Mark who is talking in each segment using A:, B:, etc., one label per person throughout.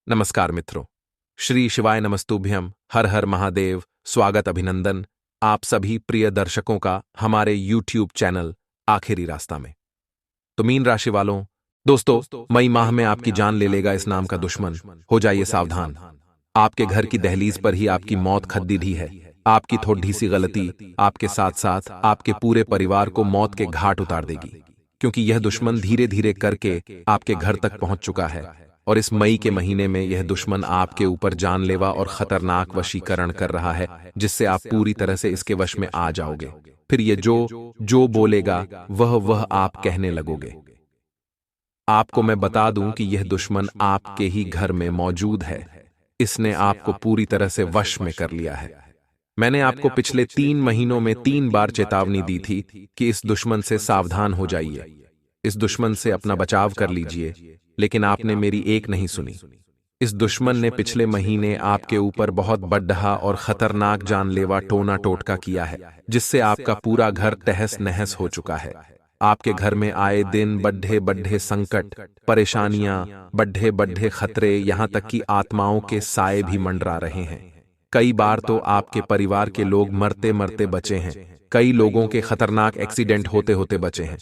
A: नमस्कार मित्रों। श्री शिवाय नमस्तुभ्यम। हर हर महादेव। स्वागत अभिनंदन आप सभी प्रिय दर्शकों का हमारे YouTube चैनल आखिरी रास्ता में। तो मीन राशि वालों, दोस्तों, मई माह में आपकी जान ले लेगा इस नाम का दुश्मन। हो जाइए सावधान। आपके घर की दहलीज पर ही आपकी मौत खद्दी है। आपकी थोड़ी सी गलती आपके साथ साथ आपके पूरे परिवार को मौत के घाट उतार देगी, क्योंकि यह दुश्मन धीरे धीरे करके आपके घर तक पहुंच चुका है। और इस मई के महीने में यह दुश्मन आपके ऊपर जानलेवा और खतरनाक वशीकरण कर रहा है, जिससे आप पूरी तरह से इसके वश में आ जाओगे। फिर ये जो जो बोलेगा वह आप कहने लगोगे। आपको मैं बता दूं कि यह दुश्मन आपके ही घर में मौजूद है। इसने आपको पूरी तरह से वश में कर लिया है। मैंने आपको पिछले 3 महीनों में 3 बार चेतावनी दी थी कि इस दुश्मन से सावधान हो जाइए, इस दुश्मन से अपना बचाव कर लीजिए, लेकिन आपने मेरी एक नहीं सुनी। इस दुश्मन ने पिछले महीने आपके ऊपर बहुत बड़ा और खतरनाक जानलेवा टोना टोटका किया है, जिससे आपका पूरा घर तहस नहस हो चुका है। आपके घर में आए दिन बड्ढे बड्ढे संकट, परेशानियां, बड्ढे बड्ढे खतरे, यहां तक कि आत्माओं के साए भी मंडरा रहे हैं। कई बार तो आपके परिवार के लोग मरते मरते बचे हैं। कई लोगों के खतरनाक एक्सीडेंट होते होते बचे हैं।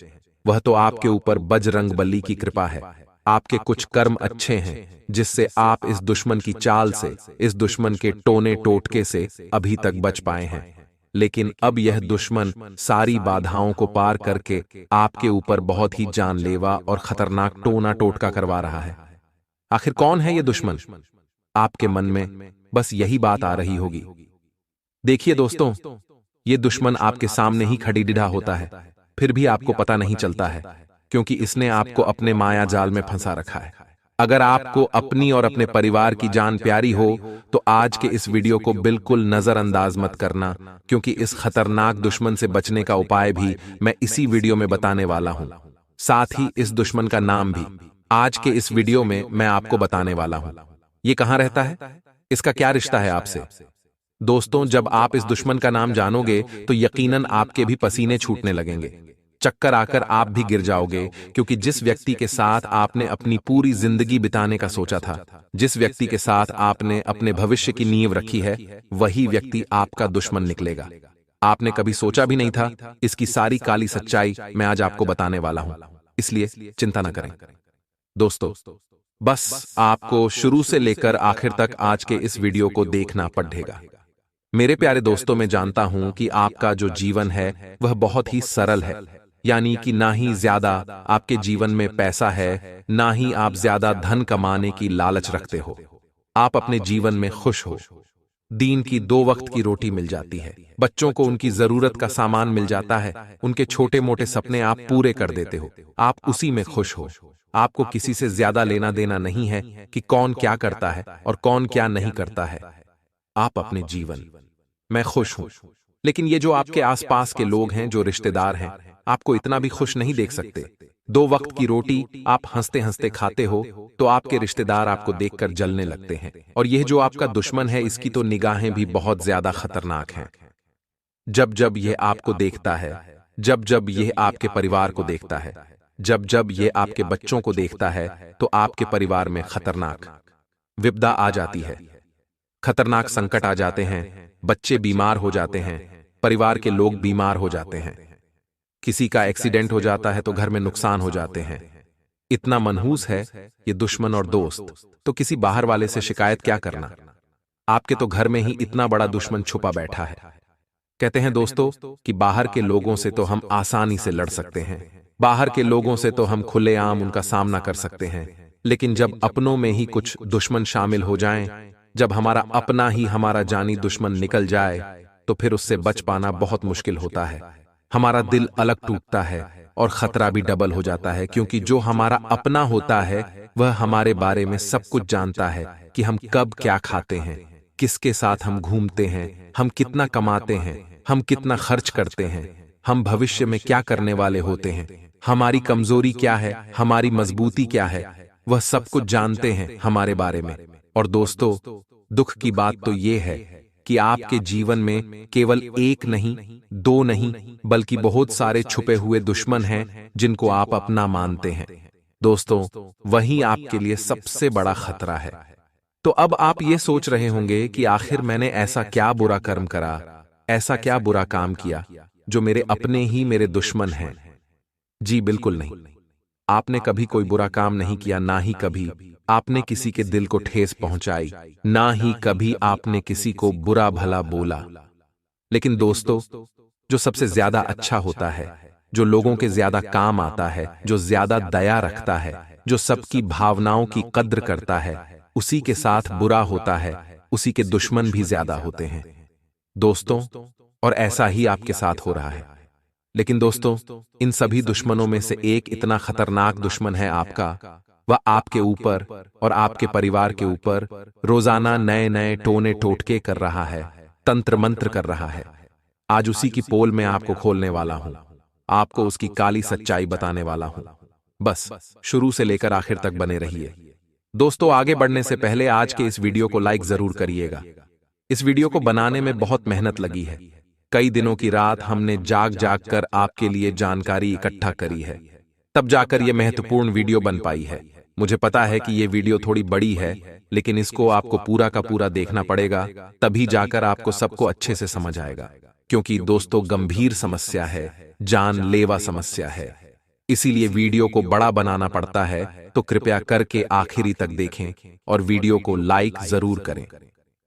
A: वह तो आपके ऊपर बजरंग बली की कृपा है। आपके कुछ कर्म अच्छे हैं, जिससे आप इस दुश्मन की चाल से, इस दुश्मन के टोने टोटके से अभी तक बच पाए हैं। लेकिन अब यह दुश्मन सारी बाधाओं को पार करके आपके ऊपर बहुत ही जानलेवा और खतरनाक टोना टोटका करवा रहा है। आखिर कौन है यह दुश्मन? आपके मन में बस यही बात आ रही होगी। देखिए दोस्तों, ये दुश्मन आपके सामने ही खड़ी डिढ़ा होता है, फिर भी आपको पता नहीं चलता है, क्योंकि इसने आपको अपने माया जाल में फंसा रखा है। अगर आपको अपनी और अपने परिवार की जान प्यारी हो तो आज के इस वीडियो को बिल्कुल नजरअंदाज मत करना, क्योंकि इस खतरनाक दुश्मन से बचने का उपाय भी मैं इसी वीडियो में बताने वाला हूं। साथ ही इस दुश्मन का नाम भी आज के इस वीडियो में मैं आपको बताने वाला हूं। ये कहां रहता है, इसका क्या रिश्ता है आपसे? दोस्तों, जब आप इस दुश्मन का नाम जानोगे तो यकीनन आपके भी पसीने छूटने लगेंगे, चक्कर आकर आप भी गिर जाओगे, क्योंकि जिस व्यक्ति के साथ आपने अपनी पूरी जिंदगी बिताने का सोचा था, जिस व्यक्ति के साथ आपने अपने भविष्य की नींव रखी है, वही व्यक्ति आपका दुश्मन निकलेगा। आपने कभी सोचा भी नहीं था। इसकी सारी काली सच्चाई मैं आज आपको बताने वाला हूं, इसलिए चिंता न करें। दोस्तों, बस आपको शुरू से लेकर आखिर तक आज के इस वीडियो को देखना पड़ेगा। मेरे प्यारे दोस्तों, मैं जानता हूं कि आपका जो जीवन है वह बहुत ही सरल है, यानी कि ना ही ज्यादा आपके जीवन में पैसा है, ना ही आप ज्यादा धन कमाने की लालच रखते हो। आप अपने जीवन में खुश हो। दिन की 2 वक्त की रोटी मिल जाती है, बच्चों को उनकी जरूरत का सामान मिल जाता है, उनके छोटे मोटे सपने आप पूरे कर देते हो। आप उसी में खुश हो। आपको किसी से ज्यादा लेना देना नहीं है कि कौन क्या करता है और कौन क्या नहीं करता है। आप अपने जीवन मैं खुश हूं। लेकिन ये जो आपके आसपास के लोग हैं, जो रिश्तेदार हैं, आपको इतना भी खुश नहीं देख सकते। 2 वक्त की रोटी आप हंसते हंसते खाते हो तो आपके रिश्तेदार आपको देखकर जलने लगते हैं। और यह जो आपका दुश्मन है, इसकी तो निगाहें भी बहुत ज्यादा खतरनाक हैं। जब जब यह आपको देखता है, जब जब यह आपके परिवार को देखता है, जब जब यह आपके बच्चों को देखता है, तो आपके परिवार में खतरनाक विपदा आ जाती है, खतरनाक संकट आ जाते हैं। बच्चे बीमार हो जाते हैं, परिवार के लोग बीमार हो जाते हैं, किसी का एक्सीडेंट हो जाता है तो घर में नुकसान हो जाते हैं। इतना मनहूस है ये दुश्मन और दोस्त, तो किसी बाहर वाले से शिकायत क्या करना। आपके तो घर में ही इतना बड़ा दुश्मन छुपा बैठा है। कहते हैं दोस्तों कि बाहर के लोगों से तो हम आसानी से लड़ सकते हैं, बाहर के लोगों से तो हम खुलेआम उनका सामना कर सकते हैं, लेकिन जब अपनों में ही कुछ दुश्मन शामिल हो जाएं, जब हमारा अपना ही हमारा जानी दुश्मन निकल जाए, तो फिर उससे बच पाना बहुत मुश्किल होता है। हमारा दिल अलग टूटता है और खतरा भी डबल हो जाता है, क्योंकि जो हमारा अपना होता है वह हमारे बारे में सब कुछ जानता है कि हम कब क्या खाते हैं, किसके साथ हम घूमते हैं, हम कितना कमाते हैं, हम कितना खर्च करते हैं, हम भविष्य में क्या करने वाले होते हैं, हमारी कमजोरी क्या है, हमारी मजबूती क्या है, वह सब कुछ जानते हैं हमारे बारे में। और दोस्तों, दुख की बात तो यह है कि आपके जीवन में केवल एक नहीं, 2 नहीं, बल्कि बहुत सारे छुपे हुए दुश्मन हैं जिनको आप अपना मानते हैं। दोस्तों, वही आपके लिए सबसे बड़ा खतरा है। तो अब आप ये सोच रहे होंगे कि आखिर मैंने ऐसा क्या बुरा कर्म करा, ऐसा क्या बुरा काम किया जो मेरे अपने ही मेरे दुश्मन हैं। जी बिल्कुल नहीं। आपने कभी कोई बुरा काम नहीं किया, ना ही कभी आपने किसी के दिल को ठेस पहुंचाई, ना ही कभी आपने किसी को बुरा भला बोला। लेकिन दोस्तों, जो सबसे ज्यादा अच्छा होता है, जो लोगों के ज्यादा काम आता है, जो ज्यादा दया रखता है, जो सबकी भावनाओं की कद्र करता है, उसी के साथ बुरा होता है, उसी के दुश्मन भी ज्यादा होते हैं दोस्तों। और ऐसा ही आपके साथ हो रहा है। लेकिन दोस्तों, इन सभी दुश्मनों में से एक इतना खतरनाक दुश्मन है आपका। वह आपके ऊपर और आपके परिवार के ऊपर रोजाना नए नए टोने टोटके कर रहा है, तंत्र मंत्र कर रहा है। आज उसी की पोल में आपको खोलने वाला हूं, आपको उसकी काली सच्चाई बताने वाला हूं। बस शुरू से लेकर आखिर तक बने रहिए। दोस्तों, आगे बढ़ने से पहले आज के इस वीडियो को लाइक जरूर करिएगा। इस वीडियो को बनाने में बहुत मेहनत लगी है। कई दिनों की रात हमने जाग जाग कर आपके लिए जानकारी इकट्ठा करी है, तब जाकर यह महत्वपूर्ण वीडियो बन पाई है। मुझे पता है कि यह वीडियो थोड़ी बड़ी है, लेकिन इसको आपको पूरा का पूरा देखना पड़ेगा, तभी जाकर आपको सबको अच्छे से समझ आएगा। क्योंकि दोस्तों, गंभीर समस्या है, जानलेवा समस्या है, इसीलिए वीडियो को बड़ा बनाना पड़ता है। तो कृपया करके आखिरी तक देखें और वीडियो को लाइक जरूर करें।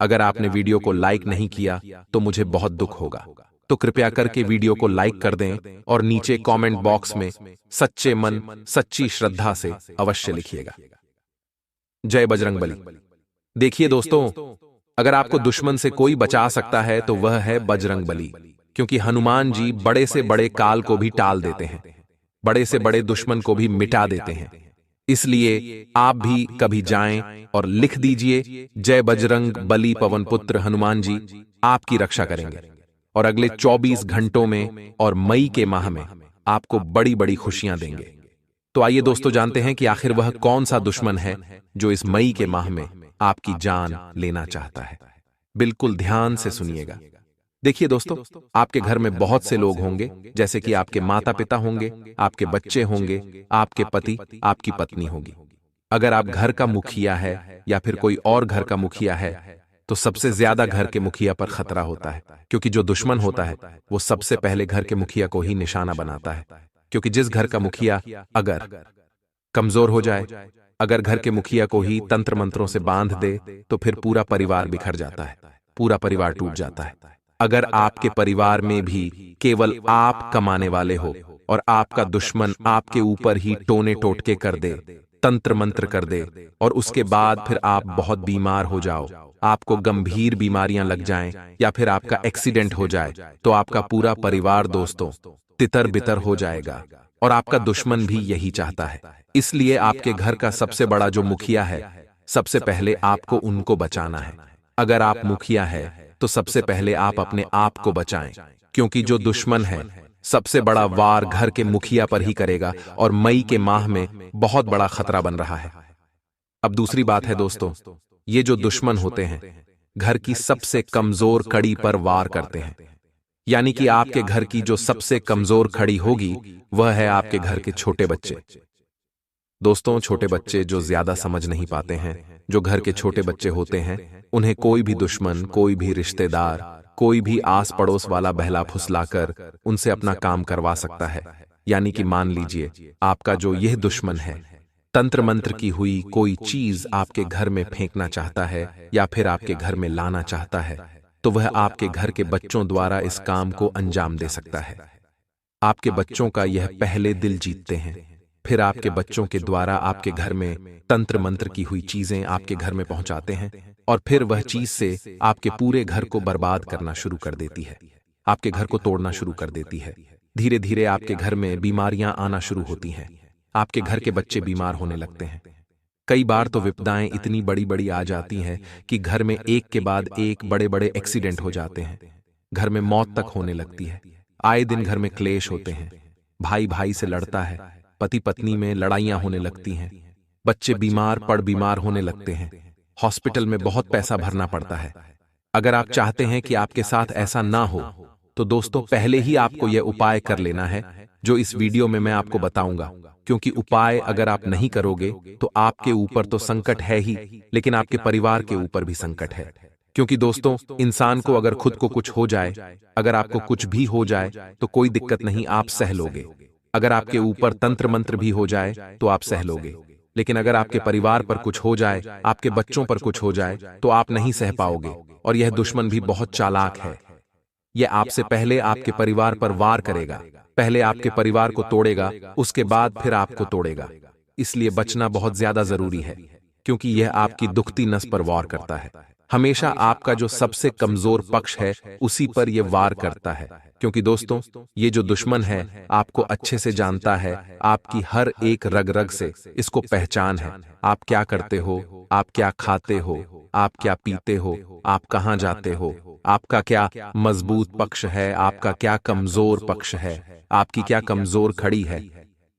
A: अगर आपने वीडियो को लाइक नहीं किया तो मुझे बहुत दुख होगा। तो कृपया करके वीडियो को लाइक कर दें और नीचे कमेंट बॉक्स में सच्चे मन सच्ची श्रद्धा से अवश्य लिखिएगा, जय बजरंगबली। देखिए दोस्तों, अगर आपको दुश्मन से कोई बचा सकता है तो वह है बजरंगबली। क्योंकि हनुमान जी बड़े से बड़े काल को भी टाल देते हैं, बड़े से बड़े दुश्मन को भी मिटा देते हैं। इसलिए आप भी कभी जाएं और लिख दीजिए, जय बजरंग बली पवन पुत्र हनुमान जी आपकी रक्षा करेंगे। और अगले 24 घंटों में और मई के माह में आपको बड़ी बड़ी खुशियां देंगे। तो आइए दोस्तों, जानते हैं कि आखिर वह कौन सा दुश्मन है जो इस मई के माह में आपकी जान लेना चाहता है। बिल्कुल ध्यान से सुनिएगा। देखिए दोस्तों, आपके घर में बहुत से लोग होंगे, जैसे कि आपके माता पिता होंगे, आपके बच्चे होंगे, आपके पति, आपकी पत्नी होगी। अगर आप घर का मुखिया है या फिर कोई और घर का मुखिया है, तो सबसे ज्यादा घर के मुखिया पर खतरा होता है। क्योंकि जो दुश्मन होता है वो सबसे पहले घर के मुखिया को ही निशाना बनाता है। क्योंकि जिस घर का मुखिया अगर कमजोर हो जाए, अगर घर के मुखिया को ही तंत्र मंत्रों से बांध दे, तो फिर पूरा परिवार बिखर जाता है, पूरा परिवार टूट जाता है। अगर आपके परिवार में भी केवल आप कमाने वाले हो और आपका दुश्मन आपके ऊपर ही टोने टोटके कर दे, तंत्र मंत्र कर दे, और उसके बाद फिर आप बहुत बीमार हो जाओ, आपको गंभीर बीमारियां लग जाएं, या फिर आपका एक्सीडेंट हो जाए, तो आपका पूरा परिवार दोस्तों तितर बितर हो जाएगा। और आपका दुश्मन भी यही चाहता है। इसलिए आपके घर का सबसे बड़ा जो मुखिया है, सबसे पहले आपको उनको बचाना है। अगर आप मुखिया है तो सबसे पहले आप अपने आप को बचाएं। क्योंकि जो दुश्मन है सबसे बड़ा वार घर के मुखिया पर ही करेगा, और मई के माह में बहुत बड़ा खतरा बन रहा है। अब दूसरी बात है दोस्तों, ये जो दुश्मन होते हैं घर की सबसे कमजोर कड़ी पर वार करते हैं। यानी कि आपके घर की जो सबसे कमजोर कड़ी होगी वह है आपके घर के छोटे बच्चे। दोस्तों, छोटे बच्चे जो ज्यादा समझ नहीं पाते हैं, जो घर के छोटे बच्चे होते हैं, उन्हें कोई भी दुश्मन, कोई भी रिश्तेदार, कोई भी आस पड़ोस वाला बहला फुसलाकर उनसे अपना काम करवा सकता है। यानी कि मान लीजिए आपका जो यह दुश्मन है तंत्र मंत्र की हुई कोई चीज आपके घर में फेंकना चाहता है या फिर आपके घर में लाना चाहता है, तो वह आपके घर के बच्चों द्वारा इस काम को अंजाम दे सकता है। आपके बच्चों का यह पहले दिल जीतते हैं, फिर आपके बच्चों के द्वारा आपके घर में तंत्र मंत्र की हुई चीजें आपके घर में पहुंचाते हैं, और फिर वह चीज से आपके पूरे घर को बर्बाद करना शुरू कर देती है, आपके घर को तोड़ना शुरू कर देती है। धीरे धीरे आपके घर में बीमारियां आना शुरू होती हैं, आपके घर के बच्चे बीमार होने लगते हैं। कई बार तो विपदाएं इतनी बड़ी बड़ी आ जाती हैं कि घर में एक के बाद एक बड़े बड़े एक्सीडेंट हो जाते हैं, घर में मौत तक होने लगती है। आए दिन घर में क्लेश होते हैं, भाई भाई से लड़ता है, पति पत्नी में लड़ाइयां होने लगती हैं, बच्चे बीमार होने लगते हैं, हॉस्पिटल में बहुत पैसा भरना पड़ता है। अगर आप चाहते हैं कि आपके साथ ऐसा ना हो, तो दोस्तों पहले ही आपको यह उपाय कर लेना है जो इस वीडियो में मैं आपको बताऊंगा। क्योंकि उपाय अगर आप नहीं करोगे तो आपके ऊपर तो संकट है ही, लेकिन आपके परिवार के ऊपर भी संकट है। क्योंकि दोस्तों, इंसान को अगर खुद को कुछ हो जाए, अगर आपको कुछ भी हो जाए तो कोई दिक्कत नहीं, आप सह लोगे। अगर आपके ऊपर तंत्र मंत्र भी हो जाए तो आप सह लोगे, लेकिन अगर आपके परिवार पर कुछ हो जाए, आपके बच्चों पर कुछ हो जाए तो आप नहीं सह पाओगे। और यह दुश्मन भी बहुत चालाक है। यह आपसे पहले आपके परिवार पर वार करेगा, पहले आपके परिवार को तोड़ेगा, उसके बाद फिर आपको तोड़ेगा। इसलिए बचना बहुत ज्यादा जरूरी है, क्योंकि यह आपकी दुखती नस पर वार करता है। हमेशा आपका जो सबसे कमजोर पक्ष है उसी पर यह वार करता है। क्योंकि दोस्तों, ये जो दुश्मन है आपको अच्छे से जानता है, आपकी हर एक रग रग से इसको पहचान है। आप क्या करते हो, आप क्या खाते हो, आप क्या पीते हो, आप कहाँ जाते हो, आपका क्या मजबूत पक्ष है, आपका क्या कमजोर पक्ष है, आपकी क्या कमजोर खड़ी है।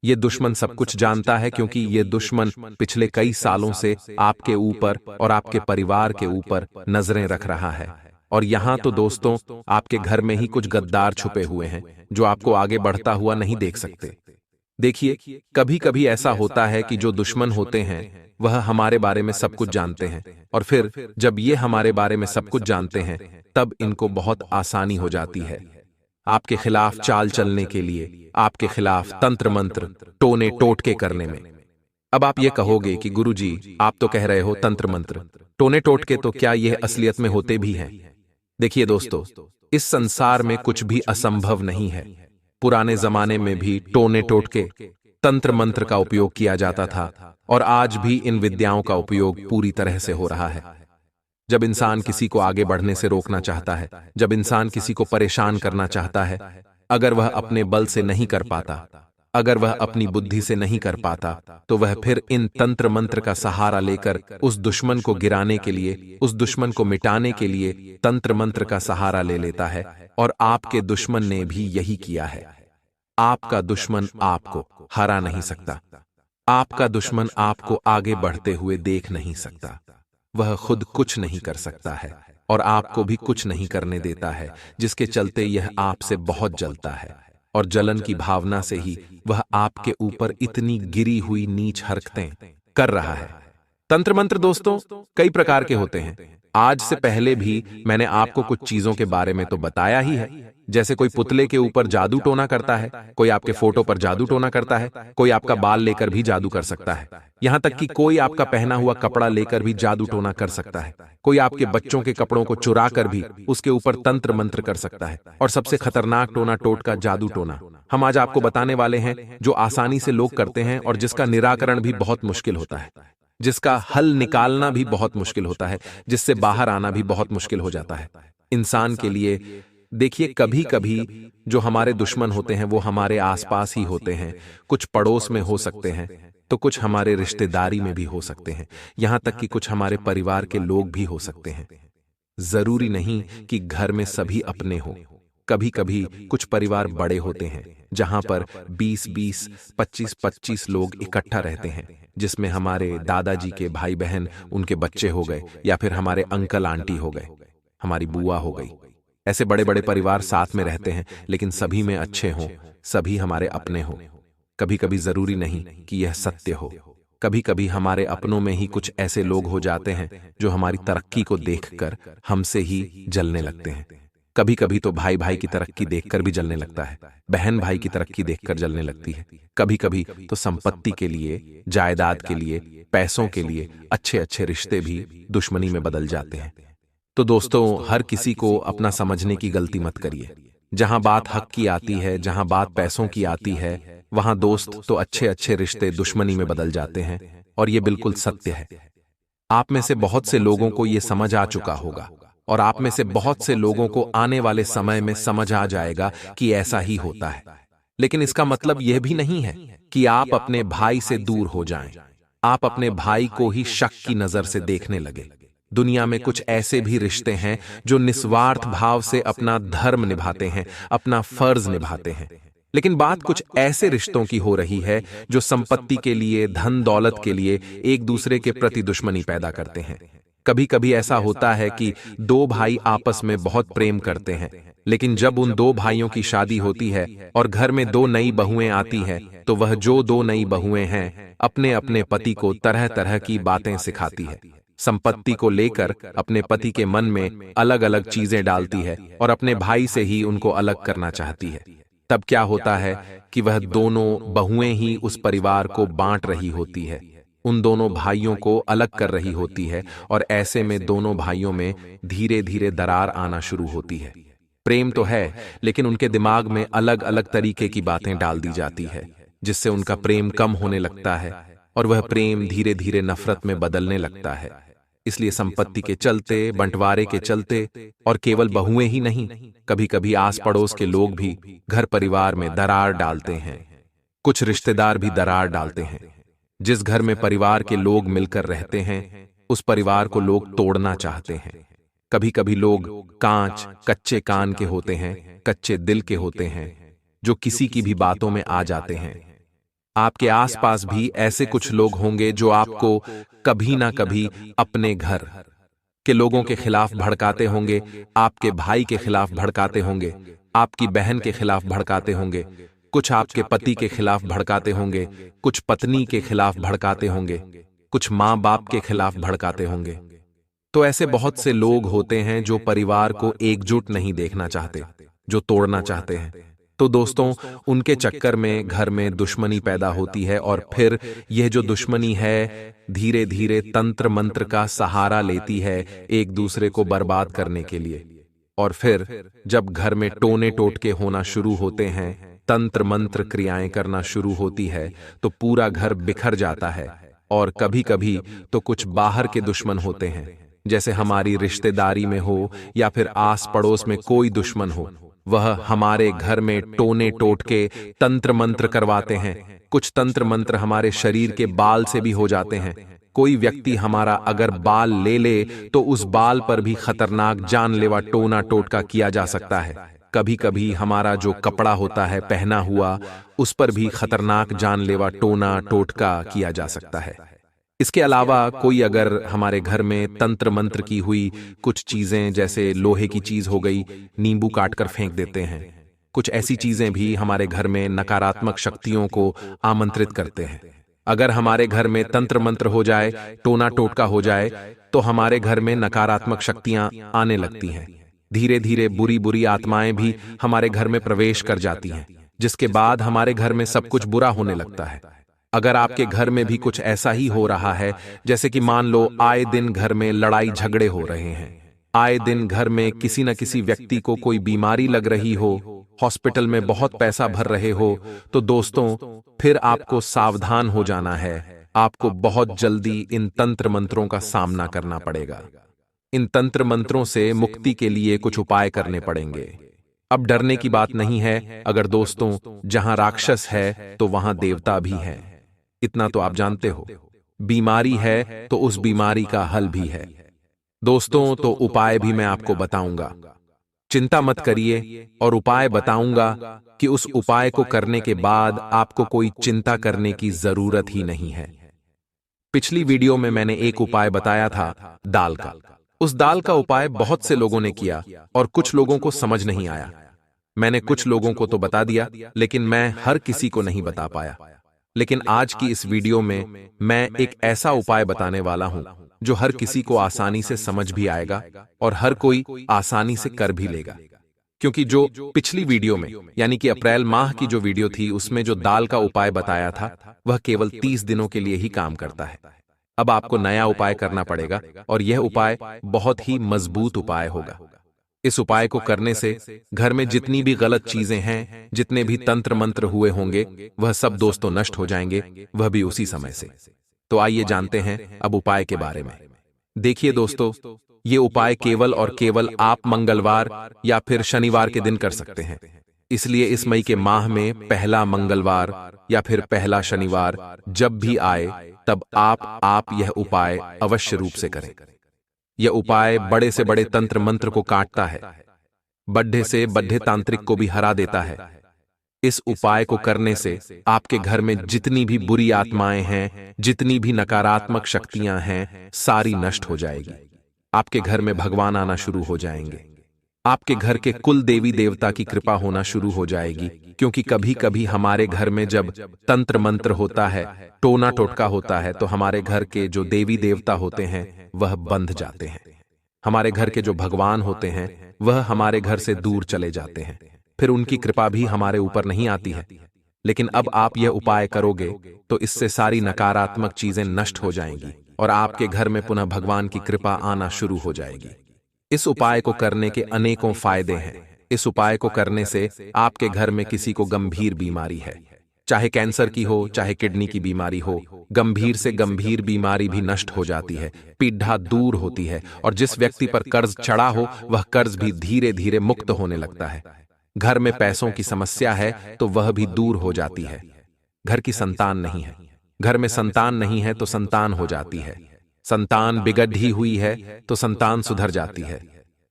A: ये दुश्मन सब कुछ जानता है, क्योंकि ये दुश्मन पिछले कई सालों से आपके ऊपर और आपके परिवार के ऊपर नजरें रख रहा है। और यहाँ तो दोस्तों, आपके घर में ही कुछ गद्दार छुपे हुए हैं जो आपको आगे बढ़ता हुआ नहीं देख सकते। देखिए, कभी कभी ऐसा होता है कि जो दुश्मन होते हैं वह हमारे बारे में सब कुछ जानते हैं, और फिर जब ये हमारे बारे में सब कुछ जानते हैं तब इनको बहुत आसानी हो जाती है आपके खिलाफ चाल चलने के लिए, आपके खिलाफ तंत्र मंत्र टोने टोटके करने में। अब आप ये कहोगे कि गुरुजी, आप तो कह रहे हो तंत्र मंत्र टोने टोटके, तो क्या यह असलियत में होते भी हैं? देखिए दोस्तों, इस संसार में कुछ भी असंभव नहीं है। पुराने जमाने में भी टोने टोटके तंत्र मंत्र का उपयोग किया जाता था, और आज भी इन विद्याओं का उपयोग पूरी तरह से हो रहा है। जब इंसान किसी को आगे बढ़ने से रोकना चाहता है, जब इंसान किसी को परेशान करना चाहता है, अगर वह अपने बल से नहीं कर पाता, अगर वह अपनी बुद्धि से नहीं कर पाता, तो वह फिर इन तंत्र मंत्र का सहारा लेकर उस दुश्मन को गिराने के लिए, उस दुश्मन को मिटाने के लिए तंत्र मंत्र का सहारा ले लेता है। और आपके दुश्मन ने भी यही किया है। आपका दुश्मन आपको हरा नहीं सकता, आपका दुश्मन आपको आगे बढ़ते हुए देख नहीं सकता। वह खुद कुछ नहीं कर सकता है और आपको भी कुछ नहीं करने देता है, जिसके चलते यह आपसे बहुत जलता है, और जलन की भावना से ही वह आपके ऊपर इतनी गिरी हुई नीच हरकतें कर रहा है। तंत्र मंत्र दोस्तों कई प्रकार के होते हैं। आज से पहले भी मैंने आपको कुछ चीजों के बारे में तो बताया ही है, जैसे कोई पुतले के ऊपर जादू टोना करता है, कोई आपके फोटो पर जादू टोना करता है, कोई आपका बाल लेकर भी जादू कर सकता है, यहां तक कि कोई आपका पहना हुआ कपड़ा लेकर भी जादू टोना कर सकता है, कोई आपके बच्चों के कपड़ों को चुरा कर भी उसके ऊपर तंत्र मंत्र कर सकता है, और सबसे खतरनाक टोना टोटका जादू टोना हम आज आपको बताने वाले हैं, जो आसानी से लोग करते हैं और जिसका निराकरण भी बहुत मुश्किल होता है, जिसका हल निकालना भी बहुत मुश्किल होता है, जिससे बाहर आना भी बहुत मुश्किल हो जाता है इंसान के लिए। देखिए, कभी कभी जो हमारे दुश्मन होते हैं वो हमारे आसपास ही होते हैं, कुछ पड़ोस में हो सकते हैं, तो कुछ हमारे रिश्तेदारी में भी हो सकते हैं, यहां तक कि कुछ हमारे परिवार के लोग भी हो सकते हैं। जरूरी नहीं कि घर में सभी अपने हो। कभी कभी कुछ परिवार बड़े होते हैं जहां पर 20-20, 25-25 लोग इकट्ठा रहते हैं, जिसमें हमारे दादाजी के भाई बहन, उनके बच्चे हो गए, या फिर हमारे अंकल आंटी हो गए, हमारी बुआ हो गई। ऐसे बड़े बड़े परिवार साथ में रहते हैं, लेकिन सभी में अच्छे हों, सभी हमारे अपने हों। कभी कभी जरूरी नहीं कि यह सत्य हो। कभी कभी हमारे अपनों में ही कुछ ऐसे लोग हो जाते हैं जो हमारी तरक्की को देखकर हमसे ही जलने लगते हैं। कभी कभी तो भाई भाई की तरक्की देखकर भी जलने लगता है, बहन भाई की तरक्की देखकर जलने लगती है। कभी कभी तो संपत्ति के लिए, जायदाद के लिए, पैसों के लिए अच्छे अच्छे रिश्ते भी दुश्मनी में बदल जाते हैं। तो दोस्तों, हर किसी को अपना समझने की गलती मत करिए। जहां बात हक की आती है, जहां बात पैसों की आती है, वहां दोस्त तो अच्छे अच्छे रिश्ते दुश्मनी में बदल जाते हैं, और ये बिल्कुल सत्य है। आप में से बहुत से लोगों को ये समझ आ चुका होगा, और आप में से बहुत से लोगों को आने वाले समय में समझ आ जाएगा कि ऐसा ही होता है। लेकिन इसका मतलब यह भी नहीं है कि आप अपने भाई से दूर हो जाएं, आप अपने भाई को ही शक की नजर से देखने लगे। दुनिया में कुछ ऐसे भी रिश्ते हैं जो निस्वार्थ भाव से अपना धर्म निभाते हैं, अपना फर्ज निभाते हैं, लेकिन बात कुछ ऐसे रिश्तों की हो रही है जो संपत्ति के लिए, धन दौलत के लिए एक दूसरे के प्रति दुश्मनी पैदा करते हैं। कभी कभी ऐसा होता है कि दो भाई आपस में बहुत प्रेम करते हैं, लेकिन जब उन दो भाइयों की शादी होती है और घर में दो नई बहुएं आती हैं, तो वह जो दो नई बहुएं हैं अपने अपने पति को तरह तरह की बातें सिखाती है। संपत्ति को लेकर अपने पति के मन में अलग अलग चीजें डालती है और अपने भाई से ही उनको अलग करना चाहती है। तब क्या होता है कि वह दोनों बहुएं ही उस परिवार को बांट रही होती है, उन दोनों भाइयों को अलग कर रही होती है, और ऐसे में दोनों भाइयों में धीरे धीरे दरार आना शुरू होती है। प्रेम तो है, लेकिन उनके दिमाग में अलग अलग तरीके की बातें डाल दी जाती है, जिससे उनका प्रेम कम होने लगता है और वह प्रेम धीरे धीरे नफरत में बदलने लगता है। इसलिए संपत्ति के चलते, बंटवारे के चलते, और केवल बहुएं ही नहीं, कभी कभी आस पड़ोस के लोग भी घर परिवार में दरार डालते हैं। कुछ रिश्तेदार भी दरार डालते हैं। जिस घर में परिवार के लोग मिलकर रहते हैं, उस परिवार को लोग तोड़ना चाहते हैं। कभी कभी लोग कांच कच्चे कान के होते हैं, कच्चे दिल के होते हैं, जो किसी की भी बातों में आ जाते हैं। आपके आसपास भी ऐसे कुछ लोग होंगे जो आपको कभी ना कभी अपने घर के लोगों के खिलाफ भड़काते होंगे, आपके भाई के खिलाफ भड़काते होंगे, आपकी बहन के खिलाफ भड़काते होंगे, कुछ आपके पति के खिलाफ भड़काते होंगे, कुछ पत्नी के खिलाफ भड़काते होंगे, कुछ माँ बाप के खिलाफ भड़काते होंगे। तो ऐसे बहुत से लोग होते हैं जो परिवार को एकजुट नहीं देखना चाहते, जो तोड़ना चाहते हैं। तो दोस्तों, उनके चक्कर में घर में दुश्मनी पैदा होती है, और फिर यह जो दुश्मनी है धीरे धीरे तंत्र मंत्र का सहारा लेती है एक दूसरे को बर्बाद करने के लिए। और फिर जब घर में टोने टोटके होना शुरू होते हैं, तंत्र मंत्र क्रियाएं करना शुरू होती है, तो पूरा घर बिखर जाता है। और कभी कभी तो कुछ बाहर के दुश्मन होते हैं, जैसे हमारी रिश्तेदारी में हो या फिर आस पड़ोस में कोई दुश्मन हो, वह हमारे घर में टोने टोटके तंत्र मंत्र करवाते हैं। कुछ तंत्र मंत्र हमारे शरीर के बाल से भी हो जाते हैं। कोई व्यक्ति हमारा अगर बाल ले ले तो उस बाल पर भी खतरनाक जानलेवा टोना टोटका किया जा सकता है। कभी कभी हमारा जो कपड़ा होता है पहना हुआ, उस पर भी खतरनाक जानलेवा टोना टोटका किया जा सकता है। इसके अलावा कोई अगर हमारे घर में तंत्र मंत्र की हुई कुछ चीजें, जैसे लोहे की चीज हो गई, नींबू काटकर फेंक देते हैं। कुछ ऐसी चीजें भी हमारे घर में नकारात्मक शक्तियों को आमंत्रित करते हैं। अगर हमारे घर में तंत्र मंत्र हो जाए, टोना टोटका हो जाए, तो हमारे घर में नकारात्मक शक्तियां आने लगती हैं। धीरे धीरे बुरी बुरी आत्माएं भी हमारे घर में प्रवेश कर जाती हैं, जिसके बाद हमारे घर में सब कुछ बुरा होने लगता है। अगर आपके घर में भी कुछ ऐसा ही हो रहा है, जैसे कि मान लो आए दिन घर में लड़ाई झगड़े हो रहे हैं, आए दिन घर में किसी न किसी व्यक्ति को कोई बीमारी लग रही हो, हॉस्पिटल में बहुत पैसा भर रहे हो, तो दोस्तों फिर आपको सावधान हो जाना है। आपको बहुत जल्दी इन तंत्र मंत्रों का सामना करना पड़ेगा। इन तंत्र मंत्रों से मुक्ति के लिए कुछ उपाय करने पड़ेंगे। अब डरने की बात नहीं है। अगर दोस्तों जहां राक्षस है तो वहां देवता भी है, इतना तो आप जानते हो। बीमारी है तो उस बीमारी का हल भी है। दोस्तों तो उपाय भी मैं आपको बताऊंगा, चिंता मत करिए, और उपाय बताऊंगा कि उस उपाय को करने के बाद आपको कोई चिंता करने की जरूरत ही नहीं है। पिछली वीडियो में मैंने एक उपाय बताया था दाल का। उस दाल का उपाय बहुत से लोगों ने किया और कुछ लोगों को समझ नहीं आया। मैंने कुछ लोगों को तो बता दिया, लेकिन मैं हर किसी को नहीं बता पाया। लेकिन आज की इस वीडियो में मैं एक ऐसा उपाय बताने वाला हूं जो हर किसी को आसानी से समझ भी आएगा और हर कोई आसानी से कर भी लेगा। क्योंकि जो पिछली वीडियो में, यानी कि अप्रैल माह की जो वीडियो थी, उसमें जो दाल का उपाय बताया था वह केवल 30 दिनों के लिए ही काम करता है। अब आपको नया उपाय करना पड़ेगा, और यह उपाय बहुत ही मजबूत उपाय होगा। इस उपाय को करने से घर में जितनी भी गलत चीजें हैं, जितने भी तंत्र मंत्र हुए होंगे, वह सब दोस्तों नष्ट हो जाएंगे, वह भी उसी समय से। तो आइए जानते हैं अब उपाय के बारे में। देखिए दोस्तों, ये उपाय केवल और केवल आप मंगलवार या फिर शनिवार के दिन कर सकते हैं। इसलिए इस मई के माह में पहला मंगलवार या फिर पहला शनिवार जब भी आए, तब आप यह उपाय अवश्य रूप से करें। यह उपाय बड़े से बड़े तंत्र मंत्र को काटता है, बड्ढे से बड्ढे तांत्रिक को भी हरा देता है। इस उपाय को करने से आपके घर में जितनी भी बुरी आत्माएं हैं, जितनी भी नकारात्मक शक्तियां हैं, सारी नष्ट हो जाएगी। आपके घर में भगवान आना शुरू हो जाएंगे। आपके घर के कुल देवी देवता की कृपा होना शुरू हो जाएगी, क्योंकि कभी कभी हमारे घर में जब तंत्र मंत्र होता है, टोना टोटका होता है, तो हमारे घर के जो देवी देवता होते हैं वह बंध जाते हैं। हमारे घर के जो भगवान होते हैं वह हमारे घर से दूर चले जाते हैं, फिर उनकी कृपा भी हमारे ऊपर नहीं आती है। लेकिन अब आप यह उपाय करोगे तो इससे सारी नकारात्मक चीजें नष्ट हो जाएंगी और आपके घर में पुनः भगवान की कृपा आना शुरू हो जाएगी। इस उपाय को करने के अनेकों फायदे हैं। इस उपाय को करने से आपके घर में किसी को गंभीर बीमारी है, चाहे कैंसर की हो, चाहे किडनी की बीमारी हो, गंभीर से गंभीर बीमारी भी नष्ट हो जाती है, पीड़ा दूर होती है, और जिस व्यक्ति पर कर्ज चढ़ा हो वह कर्ज भी धीरे धीरे मुक्त होने लगता है। घर में पैसों की समस्या है तो वह भी दूर हो जाती है। घर की संतान नहीं है, घर में संतान नहीं है तो संतान हो जाती है। संतान बिगड़ी हुई है तो संतान सुधर जाती है।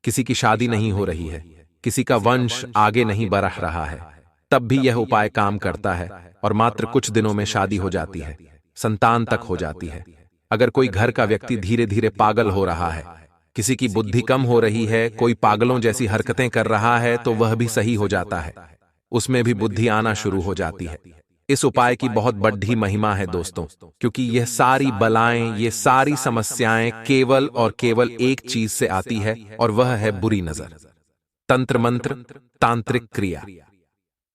A: किसी की शादी नहीं हो रही है, किसी का वंश आगे नहीं बढ़ रहा है, तब भी यह उपाय काम करता है और मात्र कुछ दिनों में शादी हो जाती है, संतान तक हो जाती है। अगर कोई घर का व्यक्ति धीरे धीरे पागल हो रहा है, किसी की बुद्धि कम हो रही है, कोई पागलों जैसी हरकतें कर रहा है, तो वह भी सही हो जाता है, उसमें भी बुद्धि आना शुरू हो जाती है। इस उपाय की बहुत बड़ी महिमा है दोस्तों, क्योंकि यह सारी बलाएं, ये सारी समस्याएं केवल और केवल एक चीज से आती है, और वह है बुरी नजर। तंत्र मंत्र, तांत्रिक क्रिया,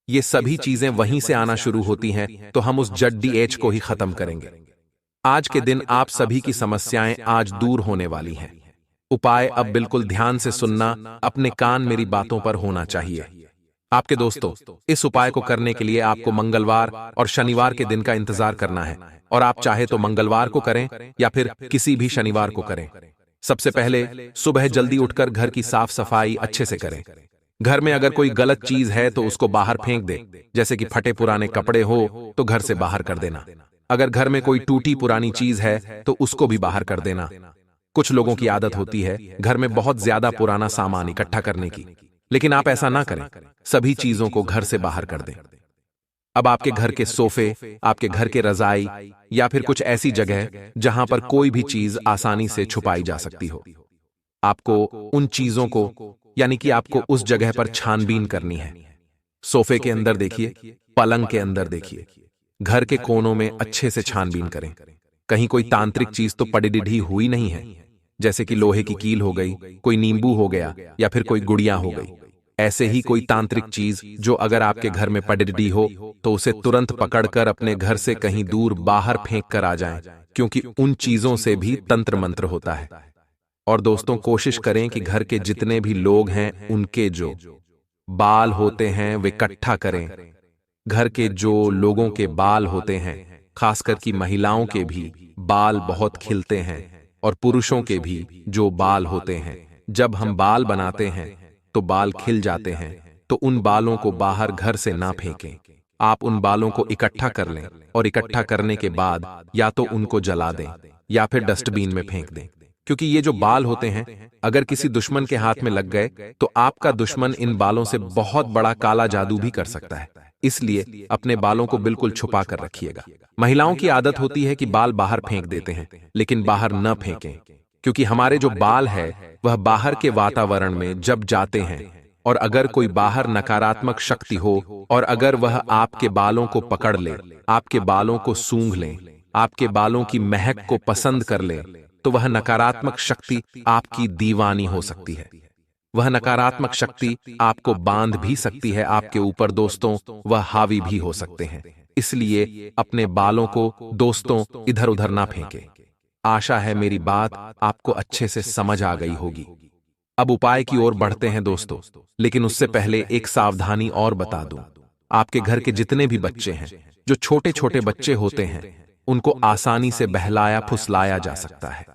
A: ये सभी चीजें वहीं से आना शुरू होती हैं, तो हम उस जड्डी एच को ही खत्म करेंगे। आज के दिन आप सभी की समस्याएं आज दूर होने वाली हैं। उपाय अब बिल्कुल ध्यान से सुनना, अपने कान मेरी बातों पर होना चाहिए। आपके दोस्तों, इस उपाय को करने के लिए आपको मंगलवार और शनिवार के दिन का इंतजार करना है, और आप चाहे तो मंगलवार को करें या फिर किसी भी शनिवार को करें। सबसे पहले सुबह जल्दी उठकर घर की साफ सफाई अच्छे से करें। घर में अगर कोई गलत चीज है तो उसको बाहर फेंक दे, जैसे कि फटे पुराने कपड़े हो तो घर से बाहर कर देना। अगर घर में कोई टूटी पुरानी चीज है तो उसको भी बाहर कर देना। कुछ लोगों की आदत होती है घर में बहुत ज्यादा पुराना सामान इकट्ठा करने की, लेकिन आप ऐसा ना करें, सभी चीजों को घर से बाहर कर दें। अब आपके घर के सोफे, आपके घर के रजाई या फिर कुछ ऐसी जगह जहां पर कोई भी चीज आसानी से छुपाई जा सकती हो, आपको उन चीजों को, यानी कि आपको उस जगह पर छानबीन करनी है। सोफे के अंदर देखिए, पलंग के अंदर देखिए, घर के कोनों में अच्छे से छानबीन करें। कहीं कोई तांत्रिक चीज तो पड़ी हुई नहीं है, जैसे कि लोहे की कील हो गई, कोई नींबू हो गया या फिर कोई गुड़िया हो गई। ऐसे ही कोई तांत्रिक चीज जो अगर आपके घर में पड़ी हो तो उसे तुरंत पकड़कर अपने घर से कहीं दूर बाहर फेंक कर आ जाएं, क्योंकि उन चीजों से भी तंत्र मंत्र होता है। और दोस्तों, कोशिश करें कि घर के जितने भी लोग हैं उनके जो बाल होते हैं वे इकट्ठा करें। घर के जो लोगों के बाल होते हैं, खासकर की महिलाओं के भी बाल बहुत खिलते हैं, और पुरुषों के भी जो बाल होते हैं, जब हम बाल बनाते हैं तो बाल खिल जाते हैं, तो उन बालों को बाहर घर से ना फेंकें। आप उन बालों को इकट्ठा कर लें, और इकट्ठा करने के बाद या तो उनको जला दें या फिर डस्टबिन में फेंक दें, क्योंकि ये जो बाल होते हैं अगर किसी दुश्मन के हाथ में लग गए तो आपका दुश्मन इन बालों से बहुत बड़ा काला जादू भी कर सकता है। इसलिए अपने बालों को बिल्कुल छुपा कर रखिएगा। महिलाओं की आदत होती है कि बाल बाहर फेंक देते हैं, लेकिन बाहर न फेंकें, क्योंकि हमारे जो बाल है वह बाहर के वातावरण में जब जाते हैं, और अगर कोई बाहर नकारात्मक शक्ति हो और अगर वह आपके बालों को पकड़ ले, आपके बालों को सूंघ ले, आपके बालों की महक को पसंद कर ले, तो वह नकारात्मक शक्ति आपकी दीवानी हो सकती है। वह नकारात्मक शक्ति आपको बांध भी सकती है आपके ऊपर दोस्तों, वह हावी भी हो सकते हैं। इसलिए अपने बालों को दोस्तों इधर उधर ना फेंकें। आशा है मेरी बात आपको अच्छे से समझ आ गई होगी। अब उपाय की ओर बढ़ते हैं दोस्तों, लेकिन उससे पहले एक सावधानी और बता दूं। आपके घर के जितने भी बच्चे हैं, जो छोटे छोटे बच्चे होते हैं, उनको आसानी से बहलाया फुसलाया जा सकता है।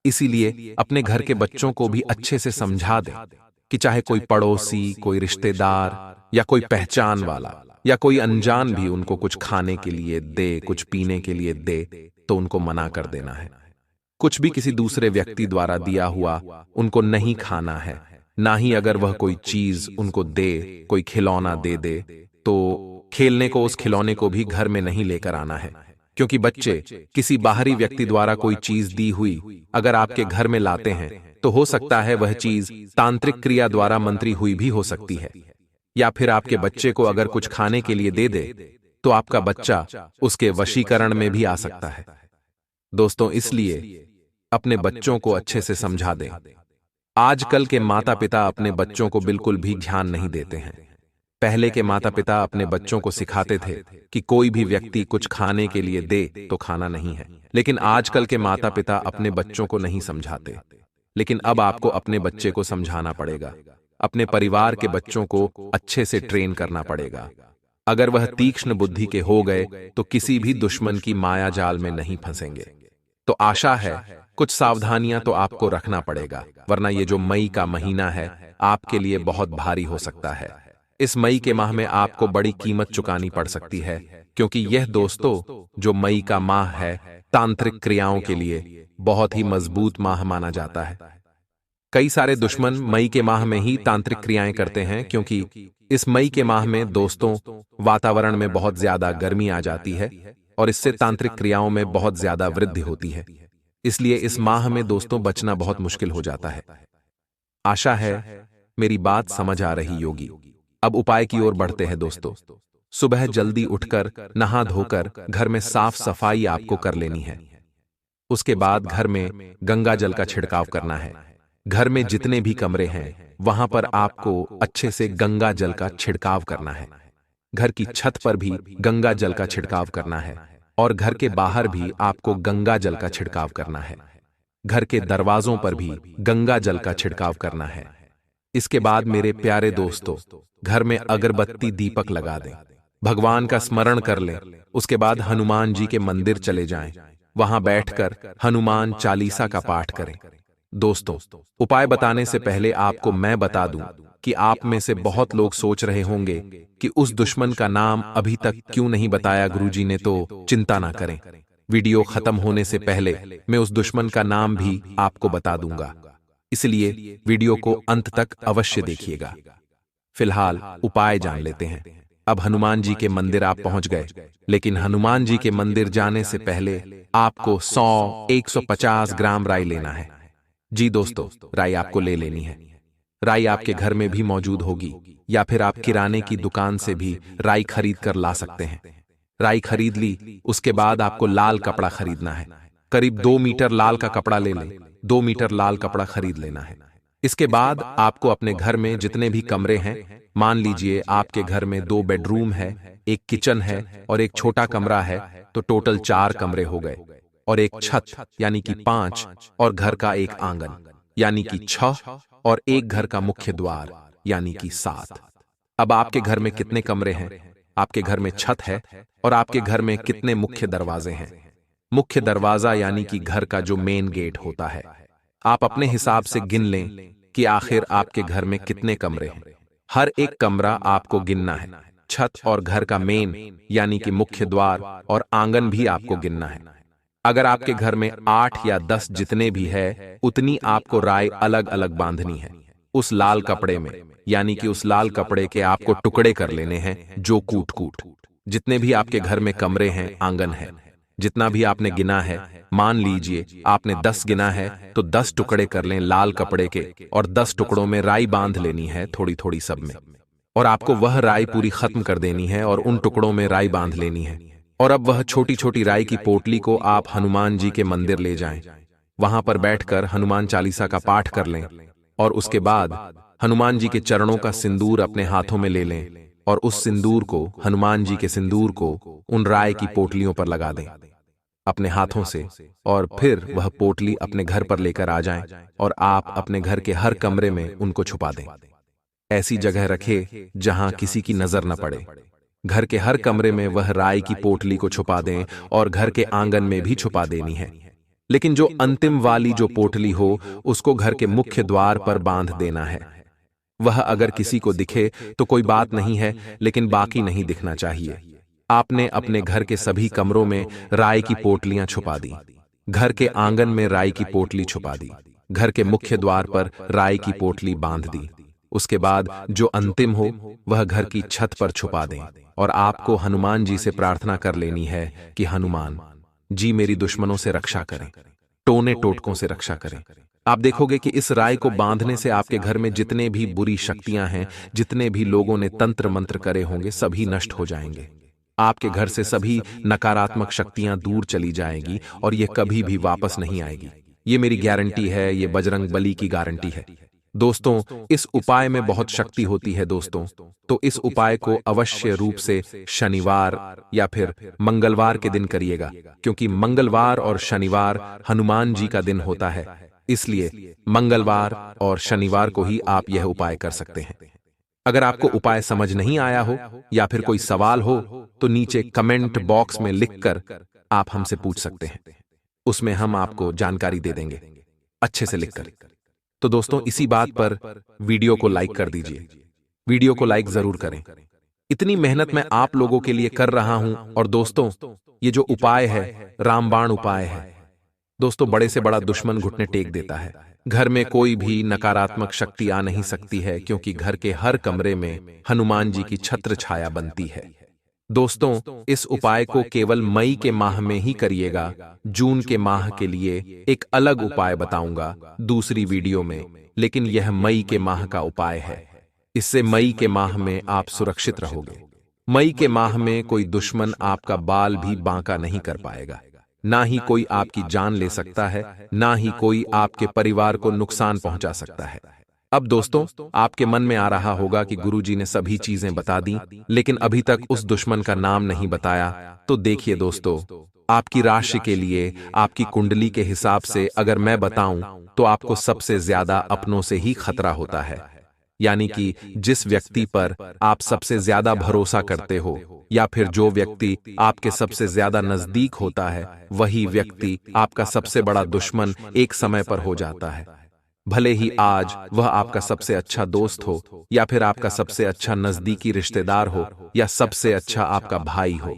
A: इसीलिए अपने घर के बच्चों को भी अच्छे से समझा दें कि चाहे कोई पड़ोसी, कोई रिश्तेदार या कोई पहचान वाला या कोई अनजान भी उनको कुछ खाने के लिए दे, कुछ पीने के लिए दे, तो उनको मना कर देना है। कुछ भी किसी दूसरे व्यक्ति द्वारा दिया हुआ उनको नहीं खाना है। ना ही अगर वह कोई चीज उनको दे, कोई खिलौना दे दे, तो खेलने को उस खिलौने को भी घर में नहीं लेकर आना है, क्योंकि बच्चे किसी बाहरी व्यक्ति द्वारा कोई चीज दी हुई अगर आपके घर में लाते हैं तो हो सकता है वह चीज तांत्रिक क्रिया द्वारा मंत्री हुई भी हो सकती है। या फिर आपके बच्चे को अगर कुछ खाने के लिए दे दे तो आपका बच्चा उसके वशीकरण में भी आ सकता है। दोस्तों, इसलिए अपने बच्चों को अच्छे से समझा दें। आजकल के माता पिता अपने बच्चों को बिल्कुल भी ध्यान नहीं देते हैं। पहले के माता पिता अपने बच्चों को सिखाते थे कि कोई भी व्यक्ति कुछ खाने के लिए दे तो खाना नहीं है, लेकिन आजकल के माता पिता अपने बच्चों को नहीं समझाते। लेकिन अब आपको अपने बच्चे को समझाना पड़ेगा, अपने परिवार के बच्चों को अच्छे से ट्रेन करना पड़ेगा। अगर वह तीक्ष्ण बुद्धि के हो गए तो किसी भी दुश्मन की माया जाल में नहीं फंसेंगे। तो आशा है कुछ सावधानियां तो आपको रखना पड़ेगा, वरना ये जो मई का महीना है आपके लिए बहुत भारी हो सकता है। इस मई के माह में आपको बड़ी कीमत चुकानी पड़ सकती है, क्योंकि यह दोस्तों जो मई का माह है तांत्रिक क्रियाओं के लिए बहुत ही मजबूत माह माना जाता है। कई सारे दुश्मन मई के माह में ही तांत्रिक क्रियाएं करते हैं, क्योंकि इस मई के माह में दोस्तों वातावरण में बहुत ज्यादा गर्मी आ जाती है और इससे तांत्रिक क्रियाओं में बहुत ज्यादा वृद्धि होती है। इसलिए इस माह में दोस्तों बचना बहुत मुश्किल हो जाता है। आशा है मेरी बात समझ आ रही होगी। अब उपाय की ओर बढ़ते हैं दोस्तों। सुबह जल्दी उठकर नहा धोकर घर में साफ सफाई आपको कर लेनी है। उसके बाद घर में गंगा जल का छिड़काव करना है। घर में जितने भी कमरे हैं वहां पर आपको अच्छे से गंगा जल का छिड़काव करना है। घर की छत पर भी गंगा जल का छिड़काव करना है और घर के बाहर भी आपको गंगा जल का छिड़काव करना है। घर के दरवाजों पर भी गंगा जल का छिड़काव करना है। इसके बाद मेरे प्यारे दोस्तों, घर में अगरबत्ती दीपक लगा दें, भगवान का स्मरण कर लें। उसके बाद हनुमान जी के मंदिर चले जाएं, वहां बैठकर हनुमान चालीसा का पाठ करें। दोस्तों, उपाय बताने से पहले आपको मैं बता दूं कि आप में से बहुत लोग सोच रहे होंगे कि उस दुश्मन का नाम अभी तक क्यों नहीं बताया गुरुजी ने। तो चिंता ना करें, वीडियो खत्म होने से पहले मैं उस दुश्मन का नाम भी आपको बता दूंगा, इसलिए वीडियो को अंत तक अवश्य देखिएगा। फिलहाल उपाय जान लेते हैं। अब हनुमान जी के मंदिर आप पहुंच गए, लेकिन हनुमान जी के मंदिर जाने से पहले आपको 100-150 ग्राम राई लेना है। जी दोस्तों, राई आपको ले लेनी है। राई आपके घर में भी मौजूद होगी या फिर आप किराने की दुकान से भी राई खरीद कर ला सकते हैं। राई खरीद ली, उसके बाद आपको लाल कपड़ा खरीदना है। करीब 2 मीटर लाल का कपड़ा ले लें। 2 मीटर लाल कपड़ा खरीद लेना है। इसके बाद आपको अपने घर में जितने भी कमरे हैं, मान लीजिए आपके घर में 2 बेडरूम है, एक किचन है और एक छोटा कमरा है, तो टोटल 4 कमरे हो गए, और एक छत यानी कि 5, और घर का एक आंगन यानी कि 6, और एक घर का मुख्य द्वार यानी कि 7। अब आपके घर में कितने कमरे हैं? आपके घर में छत है और आपके घर में कितने मुख्य दरवाजे हैं? मुख्य दरवाजा यानी कि घर का जो मेन गेट होता है। आप अपने हिसाब से गिन लें कि आखिर आपके घर में कितने कमरे हैं। हर एक कमरा आपको गिनना है। छत और घर का मेन यानी कि मुख्य द्वार और आंगन भी आपको गिनना है। अगर आपके घर में 8 या 10 जितने भी है, उतनी आपको राय अलग अलग बांधनी है। उस लाल कपड़े में यानी कि उस लाल कपड़े के आपको टुकड़े कर लेने हैं, जो कूट कूट। जितने भी आपके घर में कमरे हैं, आंगन है, जितना भी आपने गिना है, मान लीजिए आपने 10 गिना है, तो 10 टुकड़े कर लें लाल कपड़े के, और 10 टुकड़ों में राई बांध लेनी है, थोड़ी थोड़ी सब में। और आपको वह राई पूरी खत्म कर देनी है और उन टुकड़ों में राई बांध लेनी है। और अब वह छोटी छोटी राई की पोटली को आप हनुमान जी के मंदिर ले जाएं। वहां पर बैठकर हनुमान चालीसा का पाठ कर लें और उसके बाद हनुमान जी के चरणों का सिंदूर अपने हाथों में ले लें और उस सिंदूर को, हनुमान जी के सिंदूर को उन राय की पोटलियों पर लगा दें अपने हाथों से, और फिर वह पोटली अपने घर पर लेकर आ जाएं और आप अपने घर के हर कमरे में उनको छुपा दें। ऐसी जगह रखें जहां किसी की नजर न पड़े। घर के हर कमरे में वह राय की पोटली को छुपा दें और घर के आंगन में भी छुपा देनी है। लेकिन जो अंतिम वाली जो पोटली हो, उसको घर के मुख्य द्वार पर बांध देना है। वह अगर किसी को दिखे तो कोई बात नहीं है, लेकिन बाकी नहीं दिखना चाहिए। आपने अपने घर के सभी कमरों में राय की पोटलियां छुपा दी, घर के आंगन में राय की पोटली छुपा दी, घर के मुख्य द्वार पर राय की पोटली बांध दी। उसके बाद जो अंतिम हो वह घर की छत पर छुपा दें और आपको हनुमान जी से प्रार्थना कर लेनी है कि हनुमान जी मेरी दुश्मनों से रक्षा करें, टोने टोटकों से रक्षा करें। आप देखोगे कि इस राय को बांधने से आपके घर में जितने भी बुरी शक्तियां हैं, जितने भी लोगों ने तंत्र मंत्र करे होंगे, सभी नष्ट हो जाएंगे। आपके घर से सभी नकारात्मक शक्तियां दूर चली जाएंगी और ये कभी भी वापस नहीं आएगी। ये मेरी गारंटी है, ये बजरंग बली की गारंटी है। दोस्तों, इस उपाय में बहुत शक्ति होती है दोस्तों, तो इस उपाय को अवश्य रूप से शनिवार या फिर मंगलवार के दिन करिएगा, क्योंकि मंगलवार और शनिवार हनुमान जी का दिन होता है। इसलिए मंगलवार और शनिवार को ही आप यह उपाय कर सकते हैं। अगर आपको उपाय समझ नहीं आया हो या फिर कोई सवाल हो तो नीचे कमेंट बॉक्स में लिखकर आप हमसे पूछ सकते हैं, उसमें हम आपको जानकारी दे देंगे अच्छे से लिखकर। तो दोस्तों, इसी बात पर वीडियो को लाइक कर दीजिए, वीडियो को लाइक जरूर करें। इतनी मेहनत मैं आप लोगों के लिए कर रहा हूं। और दोस्तों, ये जो उपाय है रामबाण उपाय है दोस्तों, बड़े से बड़ा दुश्मन घुटने टेक देता है। घर में कोई भी नकारात्मक शक्ति आ नहीं सकती है, क्योंकि घर के हर कमरे में हनुमान जी की छत्र छाया बनती है। दोस्तों, इस उपाय को केवल मई के माह में ही करिएगा। जून के माह के लिए एक अलग उपाय बताऊंगा दूसरी वीडियो में, लेकिन यह मई के माह का उपाय है। इससे मई के माह में आप सुरक्षित रहोगे। मई के माह में कोई दुश्मन आपका बाल भी बांका नहीं कर पाएगा, ना ही कोई आपकी जान ले सकता है, ना ही कोई आपके परिवार को नुकसान पहुंचा सकता है। अब दोस्तों, आपके मन में आ रहा होगा कि गुरुजी ने सभी चीजें बता दी, लेकिन अभी तक उस दुश्मन का नाम नहीं बताया। तो देखिए दोस्तों, आपकी राशि के लिए, आपकी कुंडली के हिसाब से अगर मैं बताऊं तो आपको सबसे ज्यादा अपनों से ही खतरा होता है। यानी कि जिस व्यक्ति पर आप सबसे ज्यादा भरोसा करते हो या फिर जो व्यक्ति आपके सबसे ज्यादा नजदीक होता है, वही व्यक्ति आपका सबसे बड़ा दुश्मन एक समय पर हो जाता है। भले ही आज वह आपका सबसे अच्छा दोस्त हो या फिर आपका सबसे अच्छा नजदीकी रिश्तेदार हो या सबसे अच्छा आपका भाई हो।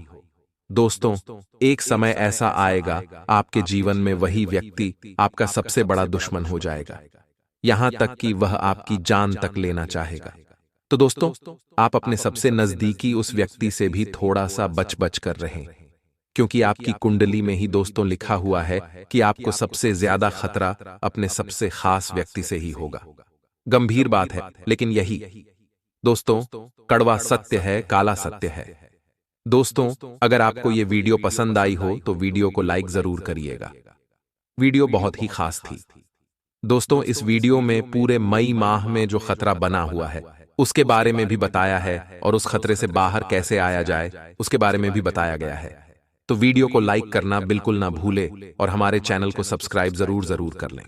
A: दोस्तों, एक समय ऐसा आएगा आपके जीवन में वही व्यक्ति आपका सबसे बड़ा दुश्मन हो जाएगा, यहां तक कि वह आपकी जान तक लेना चाहेगा। तो दोस्तों, आप अपने सबसे नजदीकी उस व्यक्ति से भी थोड़ा सा बच बच कर रहें, क्योंकि आपकी कुंडली में ही दोस्तों लिखा हुआ है कि आपको सबसे ज्यादा खतरा अपने सबसे खास व्यक्ति से ही होगा। गंभीर बात है, लेकिन यही दोस्तों कड़वा सत्य है, काला सत्य है। दोस्तों, अगर आपको ये वीडियो पसंद आई हो तो वीडियो को लाइक जरूर करिएगा। वीडियो बहुत ही खास थी दोस्तों। इस वीडियो में पूरे मई माह में जो खतरा बना हुआ है उसके बारे में भी बताया है, और उस खतरे से बाहर कैसे आया जाए उसके बारे में भी बताया गया है। तो वीडियो को लाइक करना बिल्कुल ना भूले और हमारे चैनल को सब्सक्राइब जरूर कर लें।